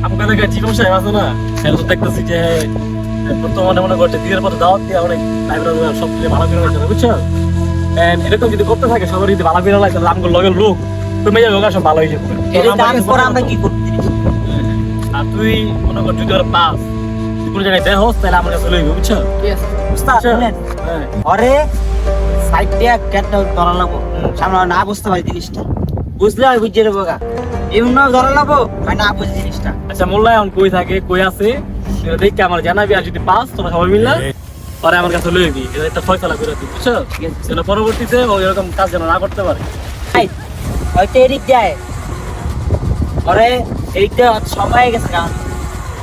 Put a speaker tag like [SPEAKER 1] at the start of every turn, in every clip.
[SPEAKER 1] আপনাদের কাছে চিকন সাহেব আছে না, সেটা তো দেখতেছি যে বর্তমানে মনে করছে দিনের পথে দাওয়াত দিয়ে অনেক লাইব্রেরি সব কিছু ভালো বেরো হয়েছে, বুঝছো? এরকম যদি করতে থাকে সবার যদি ভালো বেরো লাগে তাহলে আমগুলো লগের লোক তুমি যাবে ওখানে সব ভালো হয়ে যাবে।
[SPEAKER 2] আমরা কি করতে
[SPEAKER 1] আর তুই মনে কর যদি ওরা পাস কোনো জায়গায় দেহ তাহলে আমার কাছে লইবে, বুঝছো?
[SPEAKER 2] উস্তাদ শুনেন, আরে সাইড দিয়ে কেটে ধরা লাগবো, সামনে না বুঝতে পারি জিনিসটা, বুঝলে আমি বুঝে নেবো গা, এমন ধরা লাগবো আমি না বুঝি জিনিসটা।
[SPEAKER 1] আচ্ছা মূল্যায়ন কই থাকে কই আছে সেটা দেখে আমার জানাবি, আর যদি পাস তোরা সবাই মিললে পরে আমার কাছে লইবি, এটা একটা ফয়সালা করে দিই, বুঝছো? সেটা পরবর্তীতে ও এরকম কাজ যেন না করতে পারে।
[SPEAKER 2] হয়তো এদিক যায় আরে এদিক দিয়ে সবাই গেছে গা,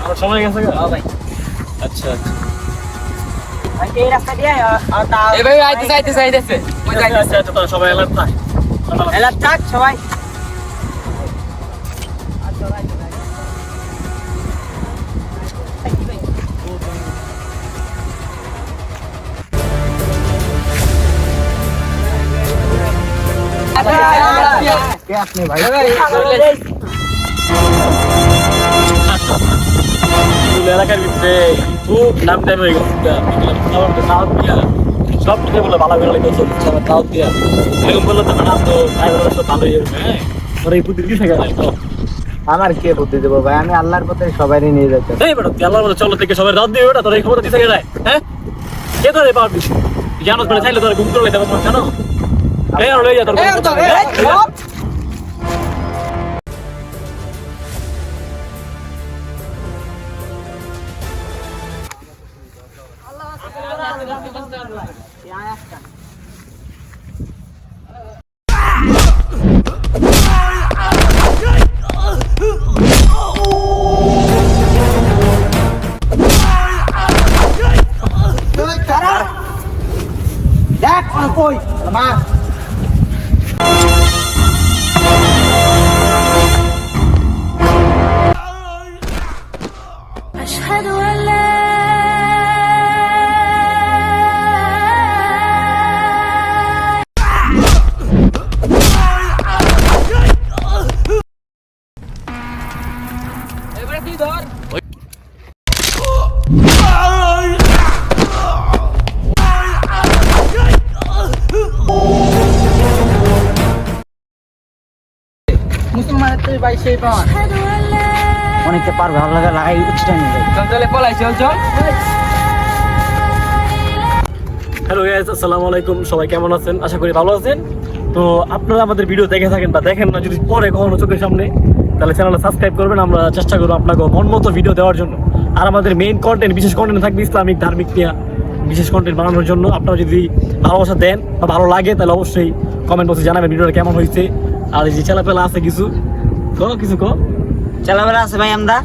[SPEAKER 1] আমার সময় গেছে গা?
[SPEAKER 2] ভাই
[SPEAKER 1] আচ্ছা আচ্ছা
[SPEAKER 2] হয়তো এই রাস্তা দিয়ে
[SPEAKER 3] ভাই আইতেছে
[SPEAKER 1] আচ্ছা আচ্ছা আচ্ছা তোরা সবাই এলাম থাক
[SPEAKER 2] এলাম থাক সবাই। আপনি ভাই
[SPEAKER 1] এলাকার ভিতরে খুব নাম টাইম হয়ে গেছে, সব থেকে বলে ভালো বেরো লাগে দাওয়াত দিয়া এরকম বললে তো নাম তো সব ভালো হয়ে যাবে। হ্যাঁ ওরা এই বুদ্ধি কি থাকে না তো
[SPEAKER 2] আমার কে বুদ্ধি দেবো ভাই, আমি আল্লাহর পথে সবাই নিয়ে যাচ্ছি।
[SPEAKER 1] এই বেটা তুই আল্লাহর বলে চলো থেকে সবাই দাওয়াত দিবে, ওটা তোর এই খবর দিতে যায়। হ্যাঁ কে তোর এই পারবি জানো করে চাইলে তোর ঘুম করে দেবো জানো? এই আর লই যা তোর
[SPEAKER 2] দেখ কই মা
[SPEAKER 4] أشهد أن لا
[SPEAKER 2] মুসলমানের তো ভাই সেই পাওয়ার
[SPEAKER 4] أشهد أن لا
[SPEAKER 2] অনেকে পারবে, ভালো লাগে লাগাই উচ্চটা নিয়ে যাই।
[SPEAKER 3] চলে পলাই চল।
[SPEAKER 1] হ্যালো গাইস, আসসালামু আলাইকুম। সবাই কেমন আছেন? আশা করি ভালো আছেন। তো আপনারা আমাদের ভিডিও দেখে থাকেন বা দেখেন না, যদি পরে কখনো চোখের সামনে, তাহলে চ্যানেলটা সাবস্ক্রাইব করবেন। আমরা চেষ্টা করবো আপনাকে মন মতো ভিডিও দেওয়ার জন্য। আর আমাদের মেইন কন্টেন্ট, বিশেষ কন্টেন্ট থাকবে ইসলামিক ধার্মিক নিয়ে বিশেষ কন্টেন্ট বানানোর জন্য। আপনারা যদি ভালোবাসা দেন বা ভালো লাগে তাহলে অবশ্যই কমেন্ট বক্সে জানাবেন ভিডিওটা কেমন হয়েছে। আর এই যে ছেলেপেলা আছে কিছু কিছু
[SPEAKER 2] চালাবেলা আছে ভাই আমরা